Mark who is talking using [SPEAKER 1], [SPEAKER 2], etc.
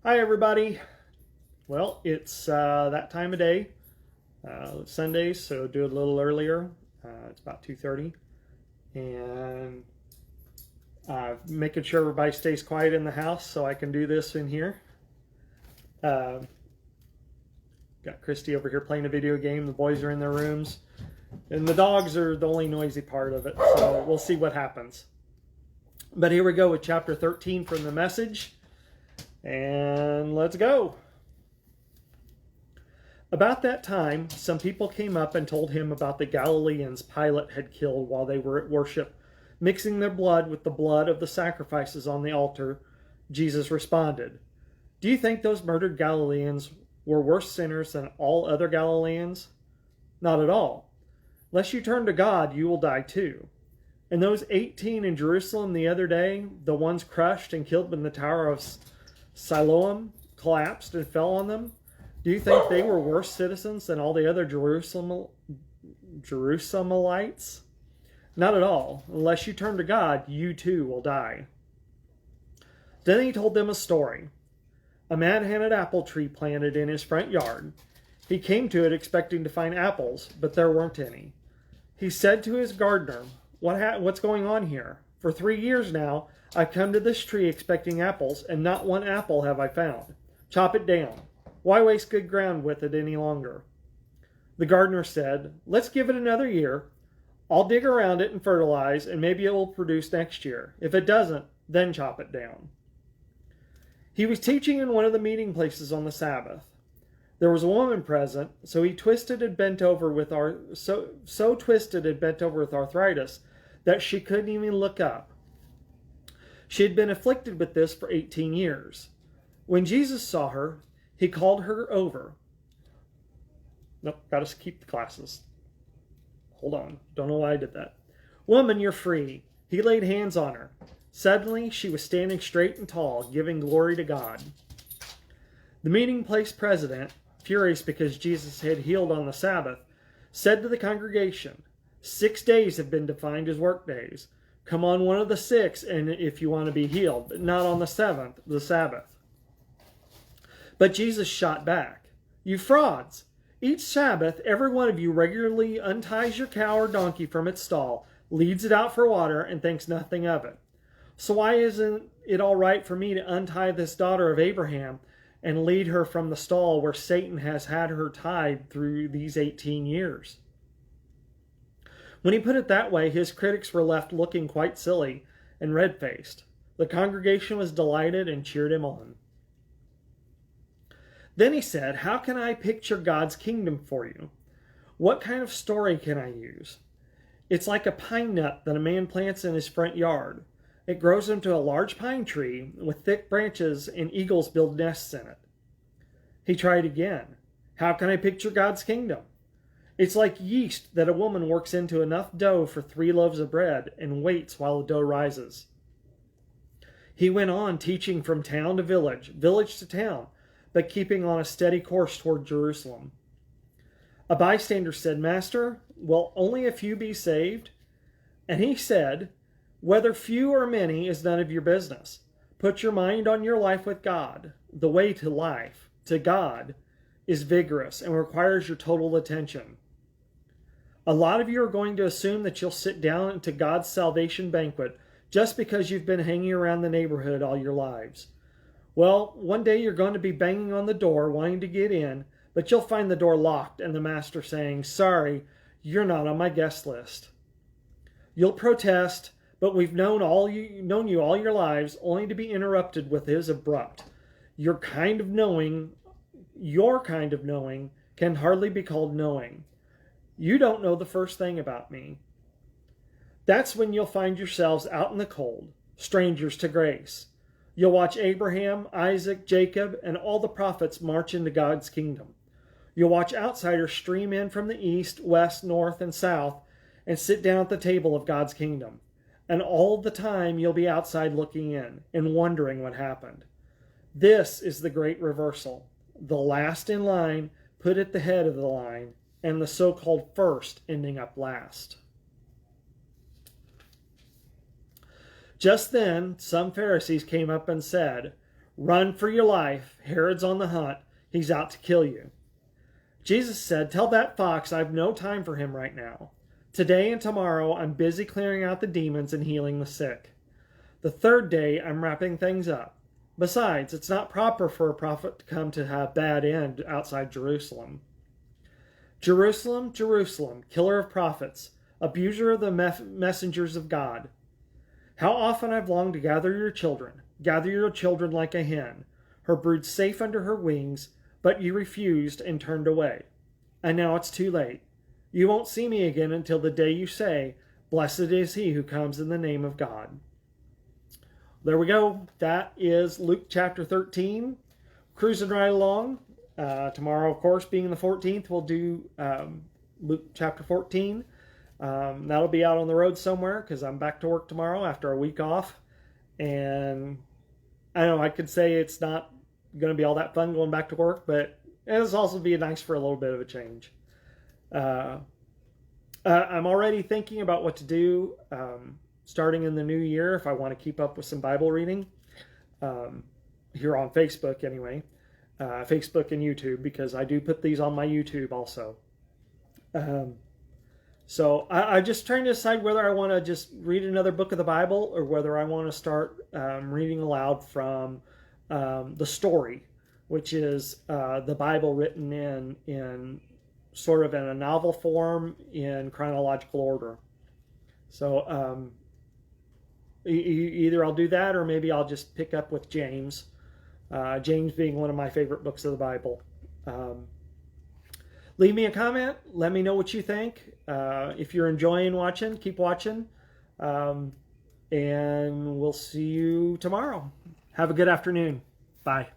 [SPEAKER 1] Hi, everybody. Well, it's that time of day, Sundays, so do it a little earlier. It's about 2:30, and making sure everybody stays quiet in the house so I can do this in here. Uh, Got Christy over here playing a video game. The boys are in their rooms, and the dogs are the only noisy part of it. So we'll see what happens. But here we go with chapter 13 from the Message, and let's go. About that time, some people came up and told him about the Galileans Pilate had killed while they were at worship, mixing their blood with the blood of the sacrifices on the altar. Jesus responded, "Do you think those murdered Galileans were worse sinners than all other Galileans? Not at all. Unless you turn to God, you will die too. And those 18 in Jerusalem the other day, the ones crushed and killed when the Tower of Siloam collapsed and fell on them, do you think they were worse citizens than all the other Jerusalemites? Not at all. Unless you turn to God, you too will die." Then he told them a story. A man had an apple tree planted in his front yard. He came to it expecting to find apples, but there weren't any. He said to his gardener, "What's going on here? For 3 years now, I've come to this tree expecting apples, and not one apple have I found. Chop it down. Why waste good ground with it any longer?" The gardener said, "Let's give it another year. I'll dig around it and fertilize, and maybe it will produce next year. If it doesn't, then chop it down." He was teaching in one of the meeting places on the Sabbath. There was a woman present, so twisted and bent over with arthritis that she couldn't even look up. She had been afflicted with this for 18 years. When Jesus saw her, he called her over. Nope, gotta keep the glasses. Hold on, don't know why I did that. "Woman, you're free." He laid hands on her. Suddenly, she was standing straight and tall, giving glory to God. The meeting place president, furious because Jesus had healed on the Sabbath, said to the congregation, "6 days have been defined as work days. Come on one of the 6 and if you want to be healed, but not on the 7th, the Sabbath." But Jesus shot back, "You frauds! Each Sabbath, every one of you regularly unties your cow or donkey from its stall, leads it out for water, and thinks nothing of it. So why isn't it all right for me to untie this daughter of Abraham and lead her from the stall where Satan has had her tied through these 18 years? When he put it that way, his critics were left looking quite silly and red-faced. The congregation was delighted and cheered him on. Then he said, "How can I picture God's kingdom for you? What kind of story can I use? It's like a pine nut that a man plants in his front yard. It grows into a large pine tree with thick branches, and eagles build nests in it." He tried again. "How can I picture God's kingdom? It's like yeast that a woman works into enough dough for 3 loaves of bread and waits while the dough rises." He went on teaching from town to village, village to town, but keeping on a steady course toward Jerusalem. A bystander said, "Master, will only a few be saved?" And he said, "Whether few or many is none of your business. Put your mind on your life with God. The way to life, to God, is vigorous and requires your total attention. A lot of you are going to assume that you'll sit down to God's salvation banquet just because you've been hanging around the neighborhood all your lives. Well, one day you're going to be banging on the door wanting to get in, but you'll find the door locked and the master saying, 'Sorry, you're not on my guest list.' You'll protest, but we've known you all your lives, only to be interrupted with his abrupt, 'Your kind of knowing can hardly be called knowing. You don't know the first thing about me.' That's when you'll find yourselves out in the cold, strangers to grace. You'll watch Abraham, Isaac, Jacob, and all the prophets march into God's kingdom. You'll watch outsiders stream in from the east, west, north, and south and sit down at the table of God's kingdom. And all the time you'll be outside looking in and wondering what happened. This is the great reversal. The last in line put at the head of the line, and the so-called first ending up last." Just then, some Pharisees came up and said, Run for your life. Herod's on the hunt. He's out to kill you. Jesus said, tell that fox I've no time for him right now. Today and tomorrow I'm busy clearing out the demons and healing the sick. The third day I'm wrapping things up. Besides, it's not proper for a prophet to come to have bad end outside Jerusalem. Jerusalem, Jerusalem, killer of prophets, abuser of the messengers of God. How often I've longed to gather your children like a hen, her brood safe under her wings, but you refused and turned away. And now it's too late. You won't see me again until the day you say, blessed is he who comes in the name of God. There we go. That is Luke chapter 13. Cruising right along. Tomorrow, of course, being the 14th, we'll do Luke chapter 14. That'll be out on the road somewhere because I'm back to work tomorrow after a week off. And I know I could say it's not going to be all that fun going back to work, but it'll also be nice for a little bit of a change. I'm already thinking about what to do starting in the new year if I want to keep up with some Bible reading here on Facebook anyway. Facebook and YouTube, because I do put these on my YouTube also. So I'm just trying to decide whether I want to just read another book of the Bible or whether I want to start reading aloud from the story, which is the Bible written in sort of in a novel form in chronological order. So either I'll do that or maybe I'll just pick up with James. James being one of my favorite books of the Bible. Leave me a comment. Let me know what you think. If you're enjoying watching, keep watching. And we'll see you tomorrow. Have a good afternoon. Bye.